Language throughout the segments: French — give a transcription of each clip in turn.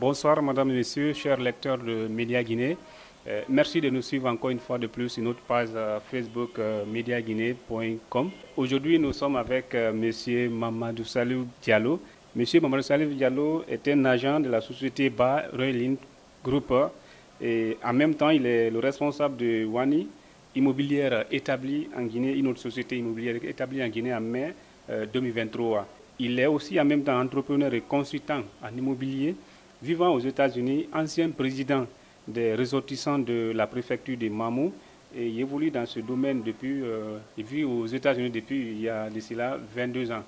Bonsoir, madame et messieurs, chers lecteurs de Média Guinée. Merci de nous suivre encore une fois de plus sur notre page Facebook mediaguinée.com. Aujourd'hui, nous sommes avec monsieur Mamadou Salif Diallo. Monsieur Mamadou Salif Diallo est un agent de la société Ba Roylin Group et en même temps, il est le responsable de Wani Immobilière établie en Guinée, une autre société immobilière établie en Guinée en mai 2023. Il est aussi en même temps entrepreneur et consultant en immobilier, vivant aux États-Unis, ancien président des ressortissants de la préfecture de Mamou, et il évolue dans ce domaine depuis, il vit aux États-Unis depuis il y a d'ici là 22 ans.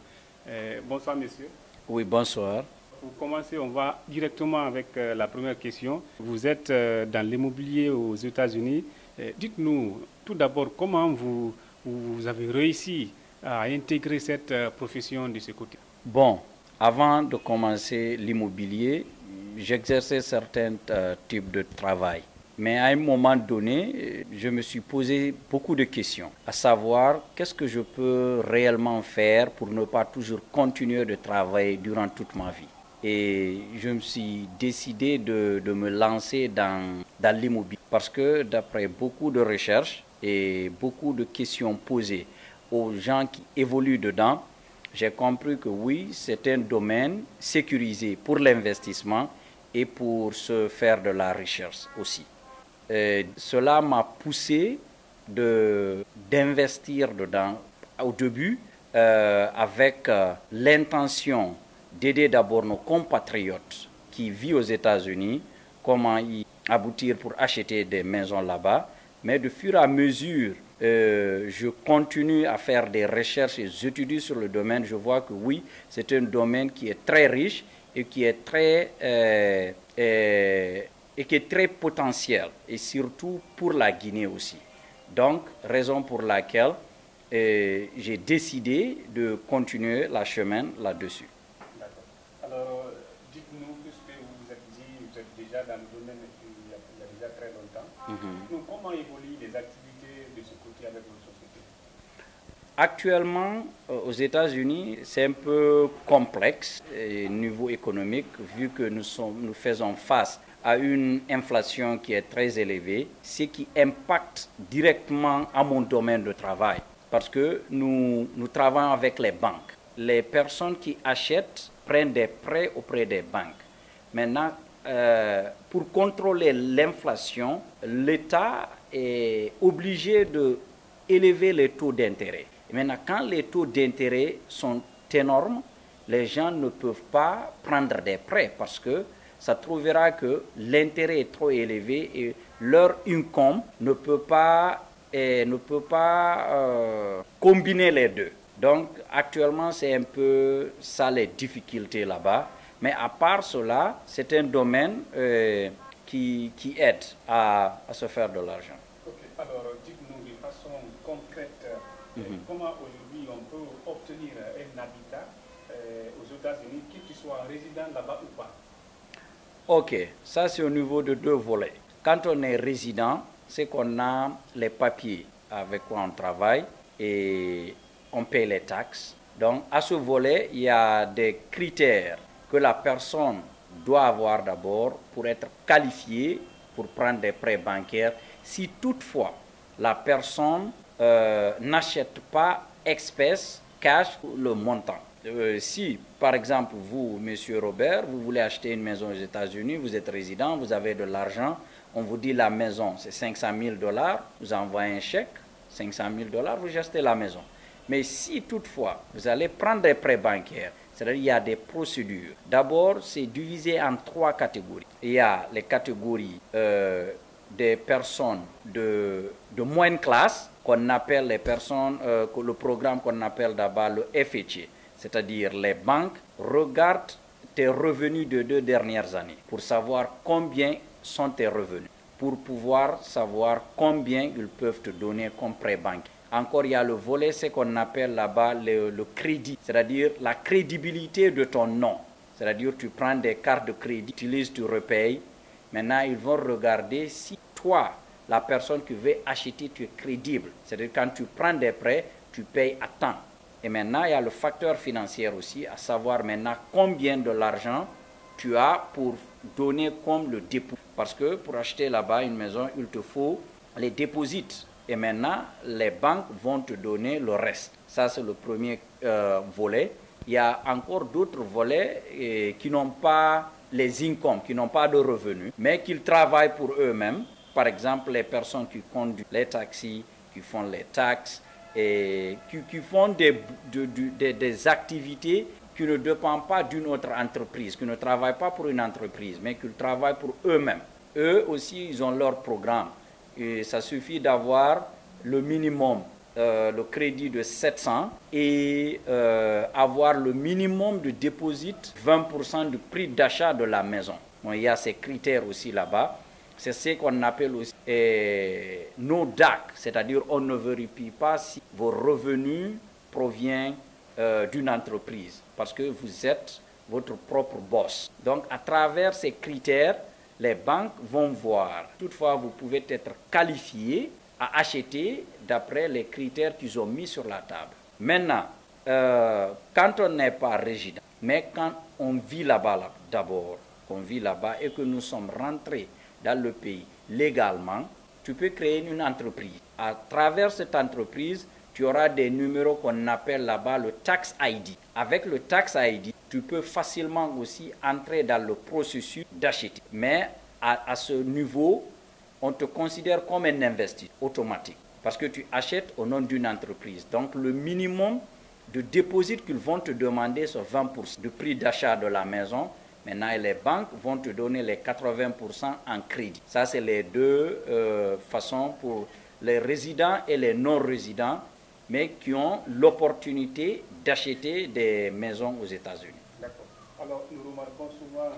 Bonsoir messieurs. Oui, bonsoir. Pour commencer, on va directement avec la première question. Vous êtes dans l'immobilier aux États-Unis. Dites-nous tout d'abord comment vous avez réussi à intégrer cette profession de ce côté. Bon, avant de commencer l'immobilier, j'exerçais certains types de travail. Mais à un moment donné, je me suis posé beaucoup de questions, à savoir qu'est-ce que je peux réellement faire pour ne pas toujours continuer de travailler durant toute ma vie. Et je me suis décidé de me lancer dans l'immobilier parce que d'après beaucoup de recherches et beaucoup de questions posées aux gens qui évoluent dedans, j'ai compris que oui, c'est un domaine sécurisé pour l'investissement et pour se faire de la recherche aussi. Cela m'a poussé d'investir dedans au début avec l'intention d'aider d'abord nos compatriotes qui vivent aux États-Unis, comment y aboutir pour acheter des maisons là-bas. Mais de fur et à mesure, je continue à faire des recherches et j'étudie sur le domaine. Je vois que oui, c'est un domaine qui est très riche et qui est très potentiel, et surtout pour la Guinée aussi. Donc, raison pour laquelle j'ai décidé de continuer la chemin là-dessus. Alors, dites-nous, puisque vous êtes déjà dans le domaine il y a déjà très longtemps, dites-nous comment évoluent les activités de ce côté avec votre société? Actuellement, aux États-Unis, c'est un peu complexe au niveau économique, vu que nous faisons face à une inflation qui est très élevée, ce qui impacte directement à mon domaine de travail, parce que nous travaillons avec les banques. Les personnes qui achètent prennent des prêts auprès des banques. Maintenant, pour contrôler l'inflation, l'État est obligé d'élever les taux d'intérêt. Maintenant, quand les taux d'intérêt sont énormes, les gens ne peuvent pas prendre des prêts parce que ça trouvera que l'intérêt est trop élevé et leur income ne peut pas combiner les deux. Donc, actuellement, c'est un peu ça les difficultés là-bas. Mais à part cela, c'est un domaine qui aide à se faire de l'argent. Ok, alors dites-nous de façon concrète, comment aujourd'hui on peut obtenir un habitat aux États-Unis, qui soit résident là-bas ou pas? Ok, ça c'est au niveau de deux volets. Quand on est résident, c'est qu'on a les papiers avec quoi on travaille et on paye les taxes. Donc à ce volet, il y a des critères que la personne doit avoir d'abord pour être qualifiée pour prendre des prêts bancaires. Si toutefois la personne n'achète pas espèces, cash le montant. Si, par exemple, vous, monsieur Robert, vous voulez acheter une maison aux États-Unis, vous êtes résident, vous avez de l'argent, on vous dit la maison, c'est 500 000 $, vous envoyez un chèque, 500 000 $, vous achetez la maison. Mais si toutefois, vous allez prendre des prêts bancaires, c'est-à-dire il y a des procédures. D'abord, c'est divisé en 3 catégories. Il y a les catégories des personnes de moyenne classe, qu'on appelle les personnes, le programme qu'on appelle d'abord le FHA. C'est-à-dire les banques regardent tes revenus de 2 dernières années pour savoir combien sont tes revenus, pour pouvoir savoir combien ils peuvent te donner comme prêt bancaire. Encore, il y a le volet, ce qu'on appelle là-bas le crédit, c'est-à-dire la crédibilité de ton nom. C'est-à-dire tu prends des cartes de crédit, tu utilises, tu repayes. Maintenant, ils vont regarder si toi, la personne qui veut acheter, tu es crédible. C'est-à-dire quand tu prends des prêts, tu payes à temps. Et maintenant, il y a le facteur financier aussi, à savoir maintenant combien de l'argent tu as pour donner comme le dépôt. Parce que pour acheter là-bas une maison, il te faut les déposites. Et maintenant, les banques vont te donner le reste. Ça, c'est le premier volet. Il y a encore d'autres volets qui n'ont pas les incomes, qui n'ont pas de revenus, mais qui travaillent pour eux-mêmes. Par exemple, les personnes qui conduisent les taxis, qui font les taxes, et qui font des activités qui ne dépendent pas d'une autre entreprise, qui ne travaillent pas pour une entreprise, mais qui travaillent pour eux-mêmes. Eux aussi, ils ont leur programme. Et ça suffit d'avoir le minimum, le crédit de 700 et avoir le minimum de dépôt, 20% du prix d'achat de la maison. Bon, il y a ces critères aussi là-bas. C'est ce qu'on appelle aussi no DAC, c'est-à-dire on ne vérifie pas si vos revenus proviennent d'une entreprise, parce que vous êtes votre propre boss. Donc à travers ces critères, les banques vont voir. Toutefois, vous pouvez être qualifié à acheter d'après les critères qu'ils ont mis sur la table. Maintenant, quand on n'est pas résident, mais quand on vit là-bas d'abord, qu'on vit là-bas et que nous sommes rentrés dans le pays légalement, tu peux créer une entreprise. À travers cette entreprise, tu auras des numéros qu'on appelle là-bas le Tax ID. Avec le Tax ID, tu peux facilement aussi entrer dans le processus d'acheter. Mais à ce niveau, on te considère comme un investisseur automatique parce que tu achètes au nom d'une entreprise. Donc le minimum de dépôt qu'ils vont te demander, c'est 20% du prix d'achat de la maison. Maintenant, les banques vont te donner les 80% en crédit. Ça, c'est les deux façons pour les résidents et les non-résidents, mais qui ont l'opportunité d'acheter des maisons aux États-Unis. D'accord. Alors, nous remarquons souvent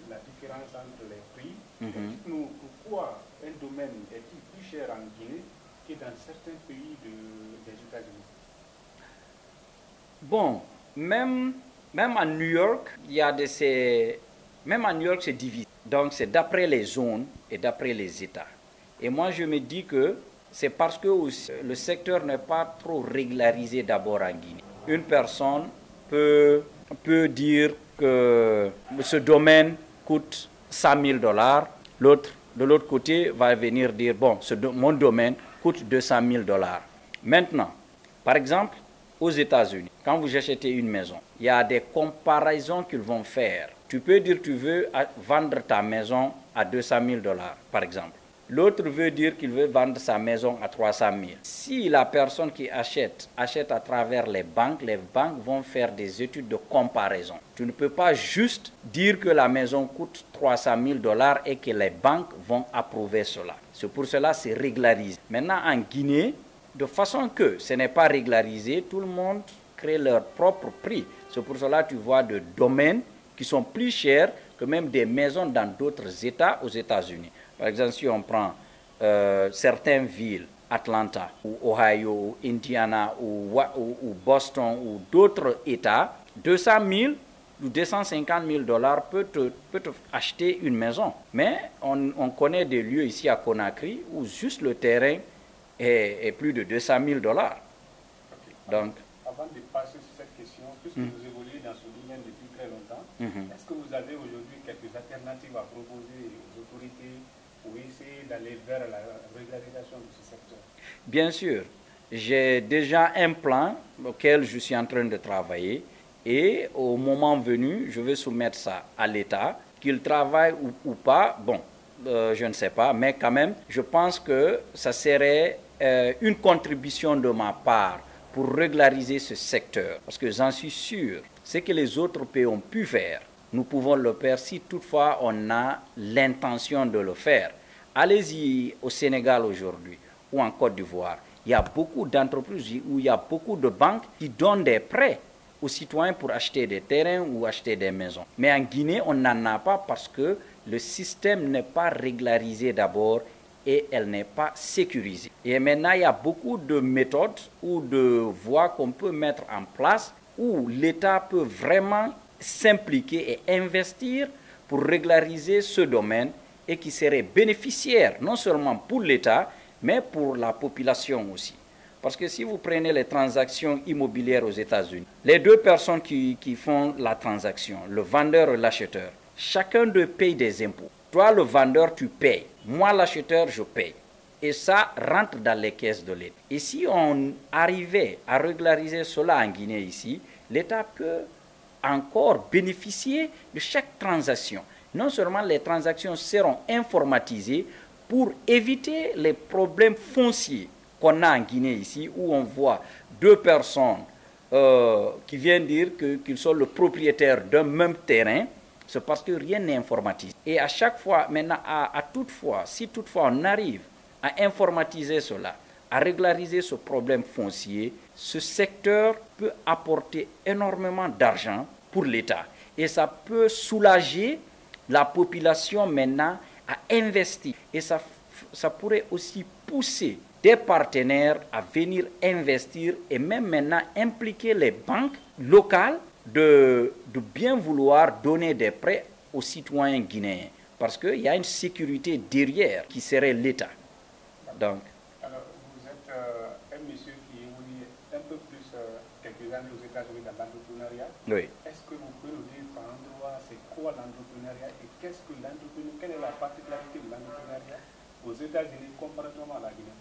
la différence entre les prix. Dites-nous pourquoi un domaine est-il plus cher en Guinée que dans certains pays des États-Unis? Bon, même à New York, il y a même à New York, c'est divisé. Donc, c'est d'après les zones et d'après les États. Et moi, je me dis que c'est parce que le secteur n'est pas trop régularisé d'abord en Guinée. Une personne peut dire que ce domaine coûte $100,000. L'autre, de l'autre côté, va venir dire, bon, mon domaine coûte $200,000. Maintenant, par exemple, aux États-Unis, quand vous achetez une maison, il y a des comparaisons qu'ils vont faire. Tu peux dire que tu veux vendre ta maison à $200,000, par exemple. L'autre veut dire qu'il veut vendre sa maison à 300,000. Si la personne qui achète à travers les banques vont faire des études de comparaison. Tu ne peux pas juste dire que la maison coûte $300,000 et que les banques vont approuver cela. C'est pour cela que c'est régularisé. Maintenant, en Guinée, de façon que ce n'est pas régularisé, tout le monde crée leur propre prix. C'est pour cela que tu vois des domaines qui sont plus chers que même des maisons dans d'autres États aux États-Unis. Par exemple, si on prend certaines villes, Atlanta, ou Ohio, ou Indiana, ou Boston, ou d'autres États, 200,000 ou $250,000 peut te acheter une maison. Mais on connaît des lieux ici à Conakry où juste le terrain est plus de $200,000. Donc, avant de passer sur cette question, puisque vous évoluez dans ce domaine depuis très longtemps, est-ce que vous avez aujourd'hui quelques alternatives à proposer aux autorités pour essayer d'aller vers la régularisation de ce secteur? Bien sûr, j'ai déjà un plan auquel je suis en train de travailler et au moment venu, je vais soumettre ça à l'État, qu'il travaille ou pas, bon, je ne sais pas, mais quand même, je pense que ça serait une contribution de ma part pour régulariser ce secteur. Parce que j'en suis sûr, ce que les autres pays ont pu faire, nous pouvons le faire si toutefois on a l'intention de le faire. Allez-y au Sénégal aujourd'hui ou en Côte d'Ivoire. Il y a beaucoup d'entreprises où il y a beaucoup de banques qui donnent des prêts aux citoyens pour acheter des terrains ou acheter des maisons. Mais en Guinée, on n'en a pas parce que le système n'est pas régularisé d'abord et elle n'est pas sécurisée. Et maintenant, il y a beaucoup de méthodes ou de voies qu'on peut mettre en place où l'État peut vraiment s'impliquer et investir pour régulariser ce domaine et qui serait bénéficiaire non seulement pour l'État, mais pour la population aussi. Parce que si vous prenez les transactions immobilières aux États-Unis, les deux personnes qui font la transaction, le vendeur et l'acheteur, chacun d'eux paye des impôts. Toi, le vendeur, tu payes. Moi, l'acheteur, je paye. Et ça rentre dans les caisses de l'État. Et si on arrivait à régulariser cela en Guinée ici, l'État peut encore bénéficier de chaque transaction. Non seulement les transactions seront informatisées pour éviter les problèmes fonciers qu'on a en Guinée ici, où on voit deux personnes qui viennent dire qu'ils sont le propriétaire d'un même terrain. C'est parce que rien n'est informatisé. Et à chaque fois, maintenant, si toutefois on arrive à informatiser cela, à régulariser ce problème foncier, ce secteur peut apporter énormément d'argent pour l'État. Et ça peut soulager la population maintenant à investir. Et ça pourrait aussi pousser des partenaires à venir investir et même maintenant impliquer les banques locales de bien vouloir donner des prêts aux citoyens guinéens. Parce qu'il y a une sécurité derrière qui serait l'État. Donc, alors, vous êtes un monsieur qui évolue un peu plus quelques années aux États-Unis dans l'entrepreneuriat. Oui. Est-ce que vous pouvez nous dire par endroit c'est quoi l'entrepreneuriat et quelle est la particularité de l'entrepreneuriat aux États-Unis comparativement à la Guinée?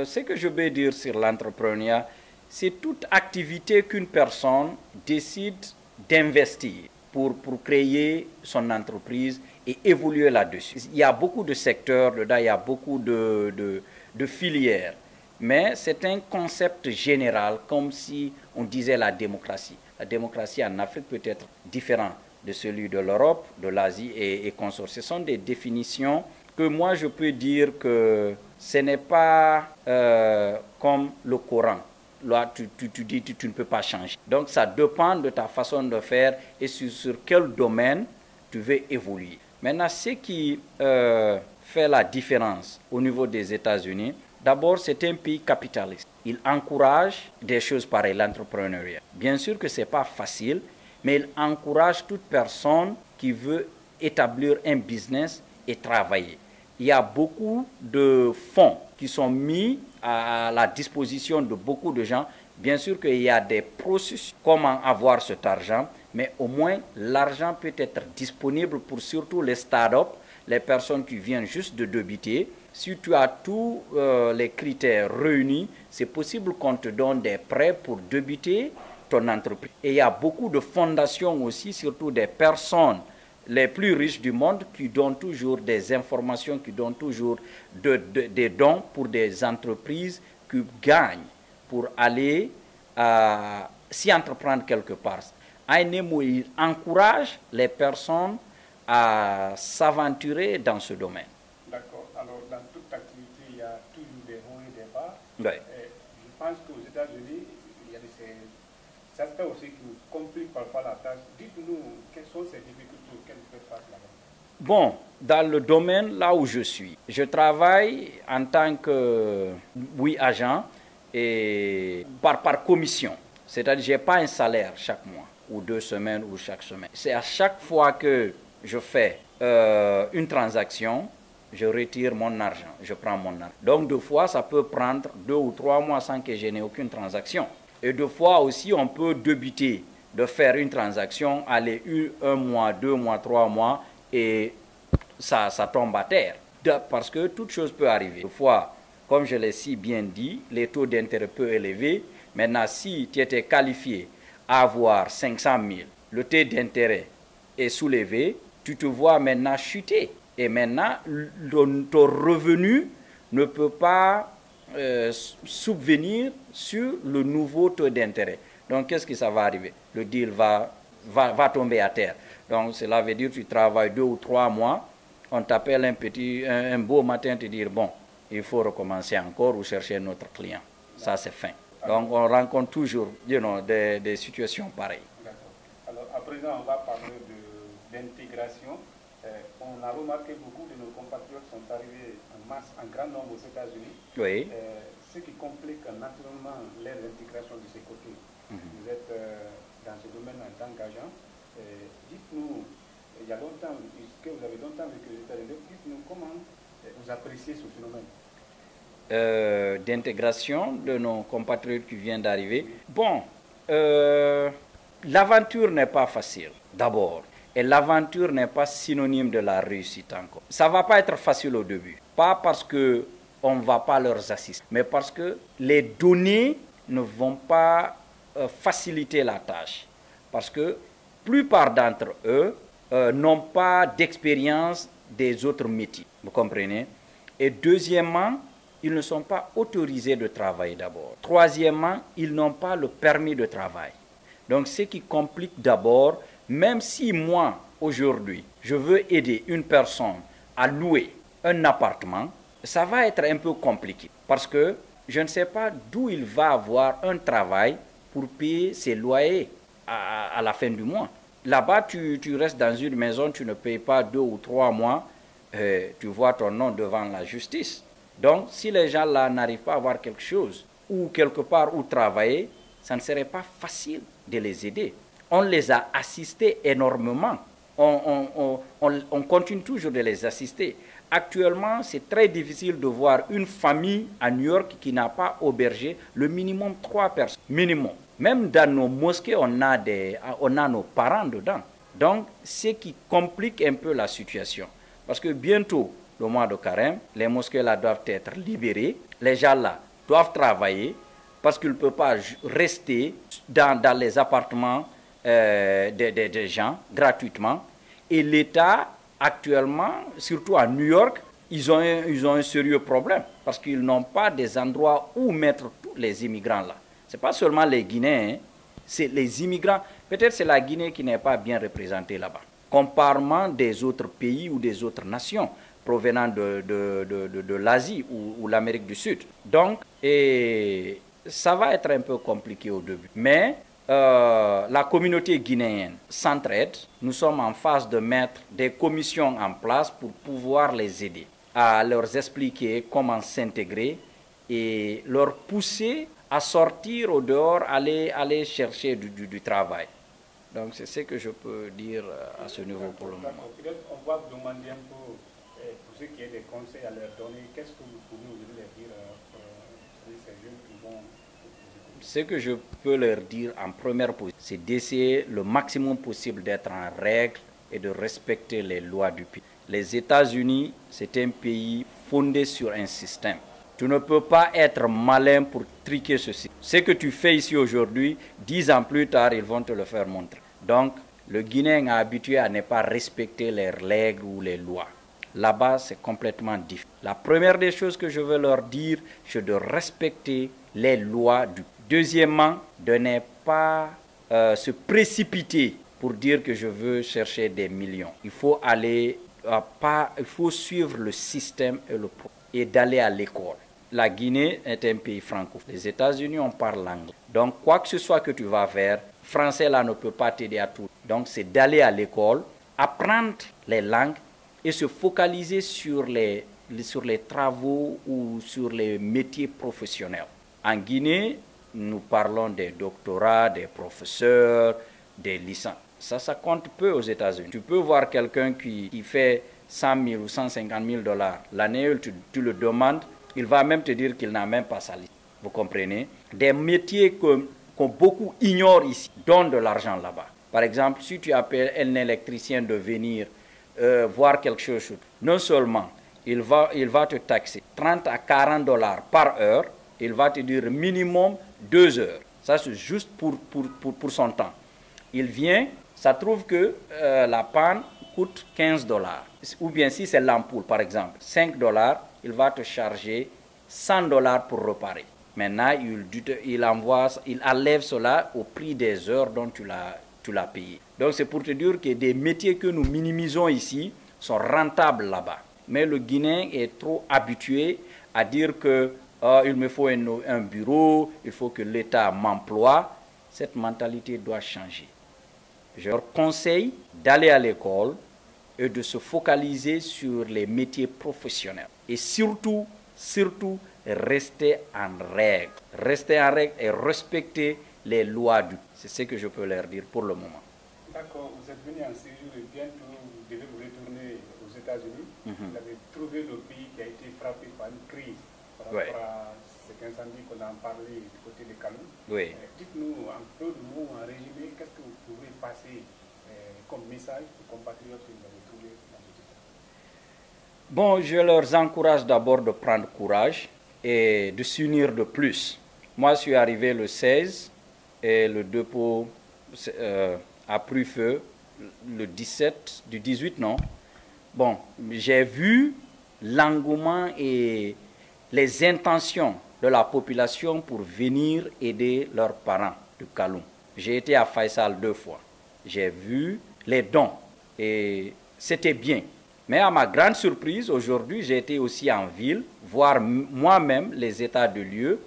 Ce que je vais dire sur l'entrepreneuriat, c'est toute activité qu'une personne décide d'investir pour créer son entreprise et évoluer là-dessus. Il y a beaucoup de secteurs dedans, il y a beaucoup de filières, mais c'est un concept général, comme si on disait la démocratie. La démocratie en Afrique peut être différente de celui de l'Europe, de l'Asie et consorts. Ce sont des définitions que moi je peux dire que ce n'est pas comme le Coran. Là, tu dis que tu ne peux pas changer. Donc, ça dépend de ta façon de faire et sur quel domaine tu veux évoluer. Maintenant, ce qui fait la différence au niveau des États-Unis, d'abord, c'est un pays capitaliste. Il encourage des choses pareilles, l'entrepreneuriat. Bien sûr que ce n'est pas facile, mais il encourage toute personne qui veut établir un business et travailler. Il y a beaucoup de fonds qui sont mis à la disposition de beaucoup de gens. Bien sûr qu'il y a des processus, comment avoir cet argent, mais au moins l'argent peut être disponible pour surtout les startups, les personnes qui viennent juste de débuter. Si tu as tous les critères réunis, c'est possible qu'on te donne des prêts pour débuter ton entreprise. Et il y a beaucoup de fondations aussi, surtout des personnes les plus riches du monde qui donnent toujours des informations, qui donnent toujours des dons pour des entreprises qui gagnent pour aller s'y entreprendre quelque part. Un mot, il encourage les personnes à s'aventurer dans ce domaine. D'accord. Alors, dans toute activité, il y a toujours des hauts et des bas. Oui. Je pense qu'aux États-Unis, il y a ces aspects aussi qui nous compliquent parfois la tâche. Dites-nous, quelles sont ces difficultés auxquelles vous faites face là-bas? Bon, dans le domaine là où je suis, je travaille en tant que agent et par commission. C'est-à-dire que je n'ai pas un salaire chaque mois, ou 2 semaines, ou chaque semaine. C'est à chaque fois que je fais une transaction, je retire mon argent, je prends mon argent. Donc, des fois, ça peut prendre 2 ou 3 mois sans que je n'ai aucune transaction. Et des fois aussi, on peut débuter de faire une transaction, aller 1 mois, 2 mois, 3 mois, et ça tombe à terre. Parce que toute chose peut arriver. Des fois, comme je l'ai si bien dit, les taux d'intérêt peuvent élever. Maintenant, si tu étais qualifié à avoir 500 000, le taux d'intérêt est soulevé, tu te vois maintenant chuter. Et maintenant, ton revenu ne peut pas subvenir sur le nouveau taux d'intérêt. Donc, qu'est-ce que ça va arriver? Le deal va tomber à terre. Donc, cela veut dire que tu travailles 2 ou 3 mois, on t'appelle un beau matin te dire, bon, il faut recommencer encore ou chercher un autre client. Ça, c'est fin. Donc, on rencontre toujours des situations pareilles. D'accord. Alors, à présent, on va parler d'intégration. On a remarqué que beaucoup de nos compatriotes sont arrivés en masse, en grand nombre aux États-Unis. Oui. Ce qui complique naturellement leur intégration de ces côtés. Vous êtes dans ce domaine en tant qu'agent. Dites-nous, il y a longtemps, que vous avez longtemps vécu aux États-Unis, dites-nous comment vous appréciez ce phénomène d'intégration de nos compatriotes qui viennent d'arriver. Bon, L'aventure n'est pas facile, d'abord. Et l'aventure n'est pas synonyme de la réussite encore. Ça ne va pas être facile au début. Pas parce qu'on ne va pas leur assister, mais parce que les données ne vont pas faciliter la tâche. Parce que la plupart d'entre eux n'ont pas d'expérience des autres métiers. Vous comprenez? Et deuxièmement, ils ne sont pas autorisés de travailler d'abord. Troisièmement, ils n'ont pas le permis de travail. Donc, ce qui complique d'abord, même si moi, aujourd'hui, je veux aider une personne à louer un appartement, ça va être un peu compliqué. Parce que je ne sais pas d'où il va avoir un travail pour payer ses loyers à la fin du mois. Là-bas, tu restes dans une maison, tu ne payes pas 2 ou 3 mois, tu vois ton nom devant la justice. Donc, si les gens là n'arrivent pas à avoir quelque chose, ou quelque part où travailler, ça ne serait pas facile de les aider. On les a assistés énormément. On continue toujours de les assister. Actuellement, c'est très difficile de voir une famille à New York qui n'a pas hébergé le minimum 3 personnes. Minimum. Même dans nos mosquées, on a nos parents dedans. Donc, ce qui complique un peu la situation. Parce que bientôt, le mois de carême, les mosquées là doivent être libérées. Les gens là doivent travailler parce qu'ils ne peuvent pas rester dans les appartements des gens gratuitement. Et l'État, actuellement, surtout à New York, ils ont un sérieux problème parce qu'ils n'ont pas des endroits où mettre tous les immigrants là. Ce n'est pas seulement les Guinéens, hein, c'est les immigrants. Peut-être c'est la Guinée qui n'est pas bien représentée là-bas, comparément des autres pays ou des autres nations provenant de l'Asie ou l'Amérique du Sud. Donc, ça va être un peu compliqué au début. Mais la communauté guinéenne s'entraide. Nous sommes en phase de mettre des commissions en place pour pouvoir les aider à leur expliquer comment s'intégrer et leur pousser à sortir au dehors, aller chercher du travail. Donc c'est ce que je peux dire à ce niveau pour le moment. Peut-être on va vous demander un peu, pour ceux qui ont des conseils à leur donner, qu'est-ce que vous pouvez aujourd'hui leur dire pour ces jeunes qui vont... Ce que je peux leur dire en première position, c'est d'essayer le maximum possible d'être en règle et de respecter les lois du pays. Les États-Unis, c'est un pays fondé sur un système. Tu ne peux pas être malin pour triquer ceci. Ce que tu fais ici aujourd'hui, 10 ans plus tard, ils vont te le faire montrer. Donc, le Guinéen est habitué à ne pas respecter les règles ou les lois. Là-bas, c'est complètement différent. La première des choses que je veux leur dire, c'est de respecter les lois du pays. Deuxièmement, de ne pas se précipiter pour dire que je veux chercher des millions. Il faut il faut suivre le système et d'aller à l'école. La Guinée est un pays francophone. Les États-Unis, on parle l'anglais. Donc, quoi que ce soit que tu vas faire, français là ne peut pas t'aider à tout. Donc, c'est d'aller à l'école, apprendre les langues et se focaliser sur les travaux ou sur les métiers professionnels. En Guinée, nous parlons des doctorats, des professeurs, des licences. Ça compte peu aux États-Unis. Tu peux voir quelqu'un qui fait 100 000 ou 150 000 dollars. L'année où tu le demandes, il va même te dire qu'il n'a même pas sa licence. Vous comprenez? Des métiers que beaucoup ignorent ici donnent de l'argent là-bas. Par exemple, si tu appelles un électricien de venir voir quelque chose, non seulement il va te taxer 30 à 40 dollars par heure, il va te dire minimum 2 heures. Ça, c'est juste pour son temps. Il vient, ça trouve que la panne coûte 15 dollars. Ou bien si c'est l'ampoule, par exemple, 5 dollars, il va te charger 100 dollars pour réparer. Maintenant, il enlève cela au prix des heures dont tu l'as payé. Donc, c'est pour te dire que des métiers que nous minimisons ici sont rentables là-bas. Mais le Guinéen est trop habitué à dire que il me faut un bureau, il faut que l'État m'emploie. Cette mentalité doit changer. Je leur conseille d'aller à l'école et de se focaliser sur les métiers professionnels. Et surtout, rester en règle. Rester en règle et respecter les lois du pays. C'est ce que je peux leur dire pour le moment. D'accord, vous êtes venu en séjour et bientôt vous devez vous retourner aux États-Unis. Vous avez trouvé le pays qui a été frappé par une crise. par rapport à cet incendie qu'on a parlé du côté de Kaloum. Oui. Dites-nous un peu de mots, en résumé, qu'est-ce que vous pouvez passer comme message aux compatriotes que vous avez trouvés dans ce état? Bon, je leur encourage d'abord de prendre courage et de s'unir de plus. Moi, je suis arrivé le 16 et le dépôt a pris feu le 17, du 18, non. Bon, j'ai vu l'engouement et les intentions de la population pour venir aider leurs parents de Kaloum. J'ai été à Faisal 2 fois. J'ai vu les dons et c'était bien. Mais à ma grande surprise, aujourd'hui, j'ai été aussi en ville, voir moi-même les états de lieu.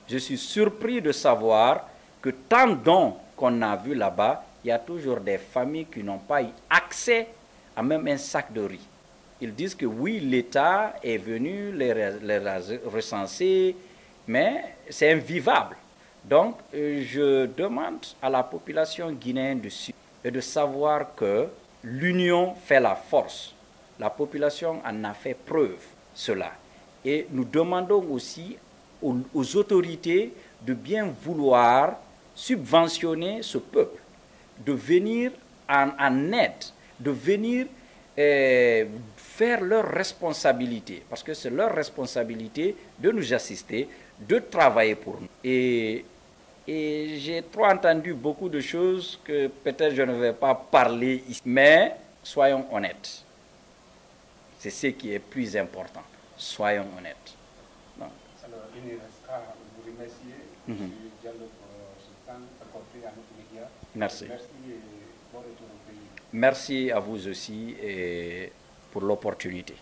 Je suis surpris de savoir que tant de dons qu'on a vus là-bas, il y a toujours des familles qui n'ont pas eu accès à même un sac de riz. Ils disent que oui, l'État est venu les recenser, mais c'est invivable. Donc, je demande à la population guinéenne du Sud de savoir que l'union fait la force. La population en a fait preuve, cela. Et nous demandons aussi aux autorités de bien vouloir subventionner ce peuple, de venir en aide, de venir faire leur responsabilité, parce que c'est leur responsabilité de nous assister, de travailler pour nous. Et j'ai trop entendu beaucoup de choses que peut-être je ne vais pas parler ici, mais soyons honnêtes. C'est ce qui est plus important. Soyons honnêtes. Donc. Alors, il ne reste qu'à vous remercier, M. Diallo, pour ce temps accordé à notre média. Merci. Merci et bon retour au pays. Merci à vous aussi et pour l'opportunité.